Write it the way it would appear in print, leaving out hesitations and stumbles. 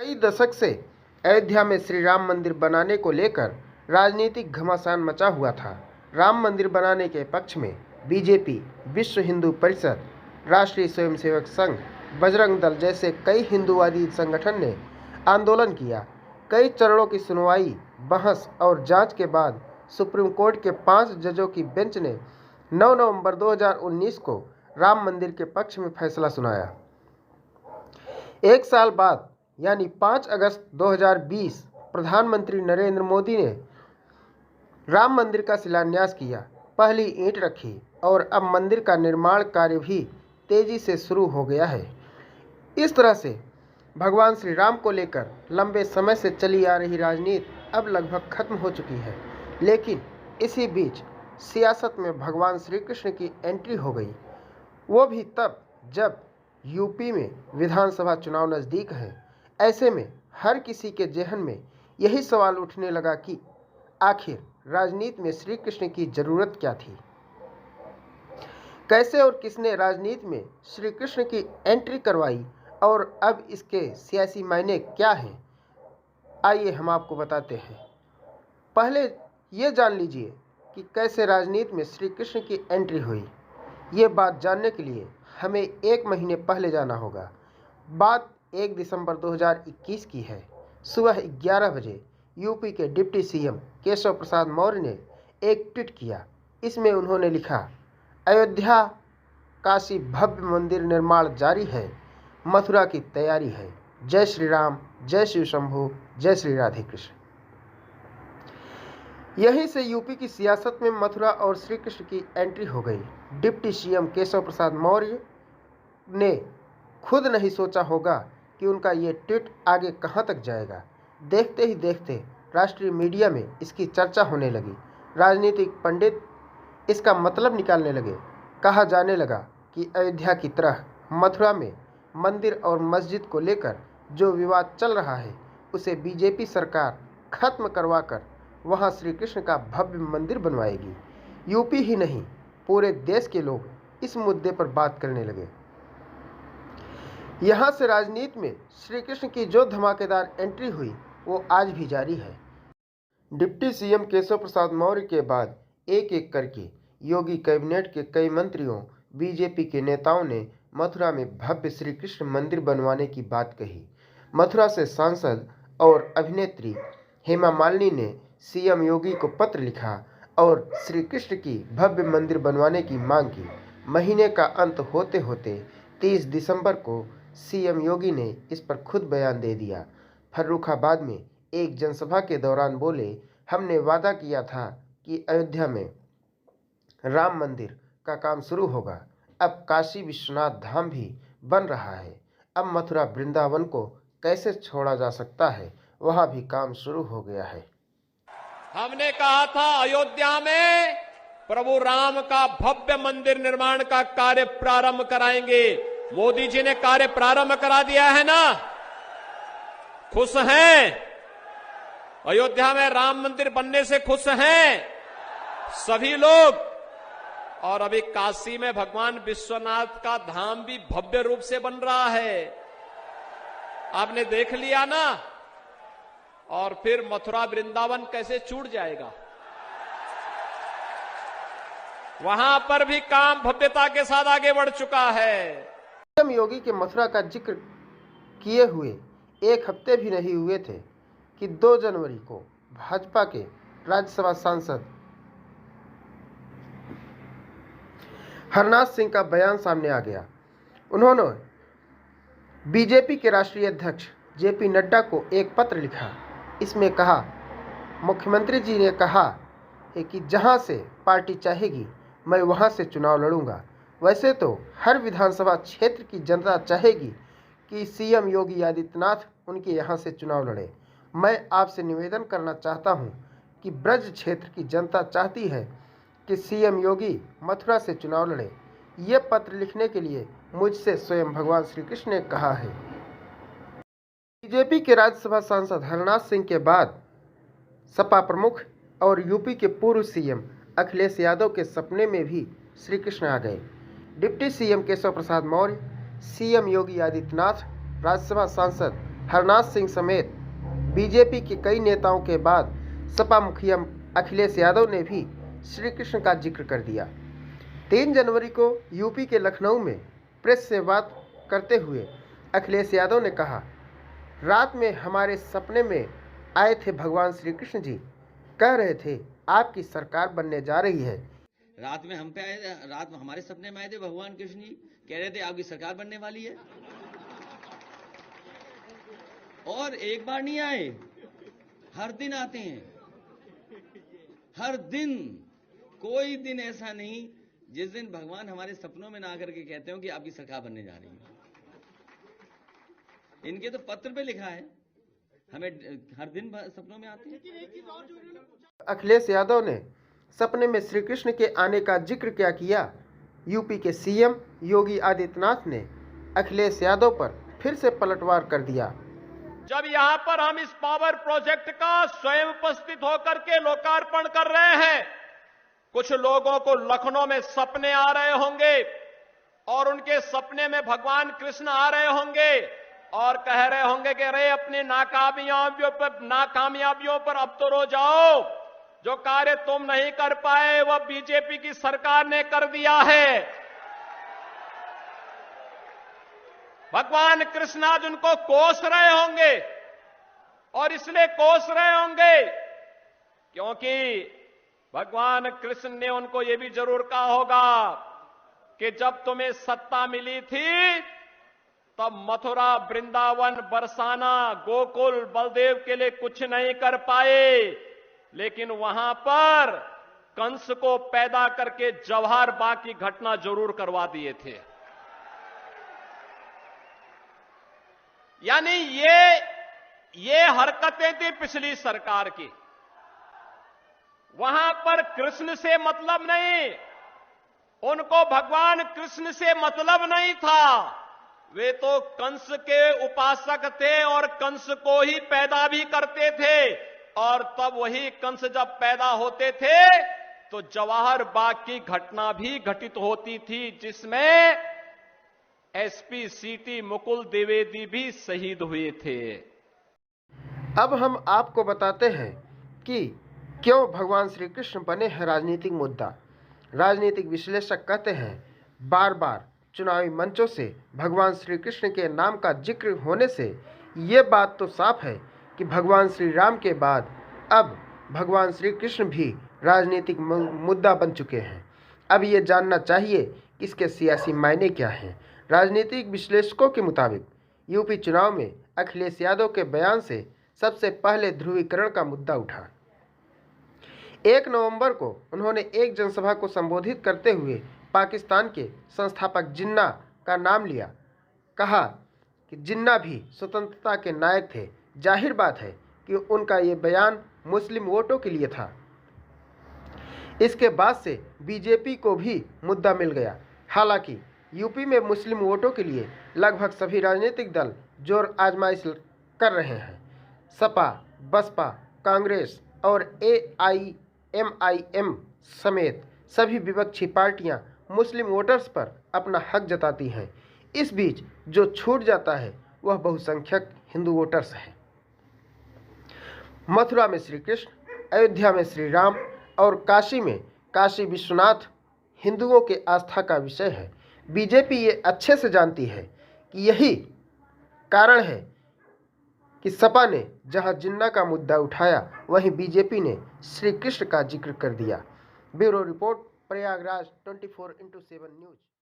कई दशक से अयोध्या में श्री राम मंदिर बनाने को लेकर राजनीतिक घमासान मचा हुआ था। राम मंदिर बनाने के पक्ष में बीजेपी, विश्व हिंदू परिषद, राष्ट्रीय स्वयंसेवक संघ, बजरंग दल जैसे कई हिंदूवादी संगठन ने आंदोलन किया। कई चरणों की सुनवाई, बहस और जांच के बाद सुप्रीम कोर्ट के 5 जजों की बेंच ने 9 नवंबर 2019 को राम मंदिर के पक्ष में फैसला सुनाया। एक साल बाद यानी 5 अगस्त 2020 प्रधानमंत्री नरेंद्र मोदी ने राम मंदिर का शिलान्यास किया, पहली ईंट रखी और अब मंदिर का निर्माण कार्य भी तेजी से शुरू हो गया है। इस तरह से भगवान श्री राम को लेकर लंबे समय से चली आ रही राजनीति अब लगभग खत्म हो चुकी है। लेकिन इसी बीच सियासत में भगवान श्री कृष्ण की एंट्री हो गई, वो भी तब जब यूपी में विधानसभा चुनाव नज़दीक है। ऐसे में हर किसी के जेहन में यही सवाल उठने लगा कि आखिर राजनीति में श्री कृष्ण की जरूरत क्या थी। कैसे और किसने राजनीति में श्री कृष्ण की एंट्री करवाई और अब इसके सियासी मायने क्या हैं, आइए हम आपको बताते हैं। पहले ये जान लीजिए कि कैसे राजनीति में श्री कृष्ण की एंट्री हुई। ये बात जानने के लिए हमें 1 महीने पहले जाना होगा। बात 1 दिसंबर 2021 की है। सुबह 11 बजे यूपी के डिप्टी सीएम केशव प्रसाद मौर्य ने एक ट्वीट किया। इसमें उन्होंने लिखा, अयोध्या काशी भव्य मंदिर निर्माण जारी है, मथुरा की तैयारी है। जय श्री राम, जय शिव शंभू, जय श्री राधे कृष्ण। यहीं से यूपी की सियासत में मथुरा और श्री कृष्ण की एंट्री हो गई। डिप्टी सीएम केशव प्रसाद मौर्य ने खुद नहीं सोचा होगा कि उनका ये ट्वीट आगे कहां तक जाएगा। देखते ही देखते राष्ट्रीय मीडिया में इसकी चर्चा होने लगी। राजनीतिक पंडित इसका मतलब निकालने लगे। कहा जाने लगा कि अयोध्या की तरह मथुरा में मंदिर और मस्जिद को लेकर जो विवाद चल रहा है, उसे बीजेपी सरकार खत्म करवाकर वहां श्री कृष्ण का भव्य मंदिर बनवाएगी। यूपी ही नहीं, पूरे देश के लोग इस मुद्दे पर बात करने लगे। यहां से राजनीति में श्री कृष्ण की जो धमाकेदार एंट्री हुई, वो आज भी जारी है। डिप्टी सीएम केशव प्रसाद मौर्य के बाद एक एक करके योगी कैबिनेट के कई मंत्रियों, बीजेपी के नेताओं ने मथुरा में भव्य श्री कृष्ण मंदिर बनवाने की बात कही। मथुरा से सांसद और अभिनेत्री हेमा मालिनी ने सीएम योगी को पत्र लिखा और श्री कृष्ण की भव्य मंदिर बनवाने की मांग की। महीने का अंत होते होते 30 दिसंबर को सीएम योगी ने इस पर खुद बयान दे दिया। फर्रुखाबाद में एक जनसभा के दौरान बोले, हमने वादा किया था कि अयोध्या में राम मंदिर का काम शुरू होगा। अब काशी विश्वनाथ धाम भी बन रहा है। अब मथुरा वृंदावन को कैसे छोड़ा जा सकता है, वहां भी काम शुरू हो गया है। हमने कहा था अयोध्या में प्रभु राम का भव्य मंदिर निर्माण का कार्य प्रारंभ कराएंगे। मोदी जी ने कार्य प्रारंभ करा दिया है ना। खुश हैं? अयोध्या में राम मंदिर बनने से खुश हैं सभी लोग। और अभी काशी में भगवान विश्वनाथ का धाम भी भव्य रूप से बन रहा है, आपने देख लिया ना। और फिर मथुरा वृंदावन कैसे छूट जाएगा। वहां पर भी काम भव्यता के साथ आगे बढ़ चुका है। सीएम योगी के मथुरा का जिक्र किए हुए 1 हफ्ते भी नहीं हुए थे कि 2 जनवरी को भाजपा के राज्यसभा सांसद हरनाथ सिंह का बयान सामने आ गया। उन्होंने बीजेपी के राष्ट्रीय अध्यक्ष जेपी नड्डा को एक पत्र लिखा। इसमें कहा, मुख्यमंत्री जी ने कहा है कि जहां से पार्टी चाहेगी मैं वहां से चुनाव लड़ूंगा। वैसे तो हर विधानसभा क्षेत्र की जनता चाहेगी कि सीएम योगी आदित्यनाथ उनके यहां से चुनाव लड़े। मैं आपसे निवेदन करना चाहता हूं कि ब्रज क्षेत्र की जनता चाहती है कि सीएम योगी मथुरा से चुनाव लड़े। ये पत्र लिखने के लिए मुझसे स्वयं भगवान श्री कृष्ण ने कहा है। बीजेपी के राज्यसभा सांसद हरनाथ सिंह के बाद सपा प्रमुख और यूपी के पूर्व सीएम अखिलेश यादव के सपने में भी श्री कृष्ण आ गए। Deputy CM Keshav Prasad Maurya, CM Yogi Adityanath, Rajya Sabha सांसद हरनाथ सिंह समेत बीजेपी के कई नेताओं के बाद सपा मुखिया अखिलेश यादव ने भी श्री कृष्ण का जिक्र कर दिया। 3 जनवरी को यूपी के लखनऊ में प्रेस से बात करते हुए अखिलेश यादव ने कहा, रात में हमारे सपने में आए थे भगवान श्री कृष्ण जी, कह रहे थे आपकी सरकार बनने जा रही है। रात में हम पे आए, रात में हमारे सपने में आए थे भगवान कृष्ण जी, कह रहे थे आपकी सरकार बनने वाली है। और एक बार नहीं आए, हर दिन आते हैं, हर दिन। कोई दिन ऐसा नहीं जिस दिन भगवान हमारे सपनों में ना आकर के कहते हो कि आपकी सरकार बनने जा रही है। इनके तो पत्र पे लिखा है, हमें हर दिन सपनों में आते हैं। अखिलेश यादव ने सपने में श्री कृष्ण के आने का जिक्र क्या किया? यूपी के सीएम योगी आदित्यनाथ ने अखिलेश यादव पर फिर से पलटवार कर दिया। जब यहां पर हम इस पावर प्रोजेक्ट का स्वयं उपस्थित होकर के लोकार्पण कर रहे हैं, कुछ लोगों को लखनऊ में सपने आ रहे होंगे और उनके सपने में भगवान कृष्ण आ रहे होंगे और कह रहे होंगे कि अरे अपनी नाकामयाबियों पर अब तो रो जाओ, जो कार्य तुम नहीं कर पाए वह बीजेपी की सरकार ने कर दिया है। भगवान कृष्ण आज उनको कोस रहे होंगे और इसलिए कोस रहे होंगे क्योंकि भगवान कृष्ण ने उनको यह भी जरूर कहा होगा कि जब तुम्हें सत्ता मिली थी तब मथुरा, वृंदावन, बरसाना, गोकुल, बलदेव के लिए कुछ नहीं कर पाए, लेकिन वहां पर कंस को पैदा करके जवाहर बाग की घटना जरूर करवा दिए थे। यानी ये हरकतें थी पिछली सरकार की। वहां पर कृष्ण से मतलब नहीं, उनको भगवान कृष्ण से मतलब नहीं था, वे तो कंस के उपासक थे और कंस को ही पैदा भी करते थे। और तब वही कंस जब पैदा होते थे तो जवाहर बाग की घटना भी घटित होती थी, जिसमें एसपी सीटी मुकुल द्विवेदी भी शहीद हुए थे। अब हम आपको बताते हैं कि क्यों भगवान श्री कृष्ण बने हैं राजनीतिक मुद्दा। राजनीतिक विश्लेषक कहते हैं, बार बार चुनावी मंचों से भगवान श्री कृष्ण के नाम का जिक्र होने से ये बात तो साफ है कि भगवान श्री राम के बाद अब भगवान श्री कृष्ण भी राजनीतिक मुद्दा बन चुके हैं। अब ये जानना चाहिए कि इसके सियासी मायने क्या हैं। राजनीतिक विश्लेषकों के मुताबिक यूपी चुनाव में अखिलेश यादव के बयान से सबसे पहले ध्रुवीकरण का मुद्दा उठा। 1 नवंबर को उन्होंने एक जनसभा को संबोधित करते हुए पाकिस्तान के संस्थापक जिन्ना का नाम लिया। कहा कि जिन्ना भी स्वतंत्रता के नायक थे। जाहिर बात है कि उनका ये बयान मुस्लिम वोटों के लिए था। इसके बाद से बीजेपी को भी मुद्दा मिल गया। हालांकि यूपी में मुस्लिम वोटों के लिए लगभग सभी राजनीतिक दल जोर आजमाइश कर रहे हैं। सपा, बसपा, कांग्रेस और AIMIM समेत सभी विपक्षी पार्टियां मुस्लिम वोटर्स पर अपना हक जताती हैं। इस बीच जो छूट जाता है वह बहुसंख्यक हिंदू वोटर्स हैं। मथुरा में श्री कृष्ण, अयोध्या में श्री राम और काशी में काशी विश्वनाथ हिंदुओं के आस्था का विषय है। बीजेपी ये अच्छे से जानती है कि यही कारण है कि सपा ने जहां जिन्ना का मुद्दा उठाया वहीं बीजेपी ने श्री कृष्ण का जिक्र कर दिया। Bureau report, Prayagraj 24x7 news.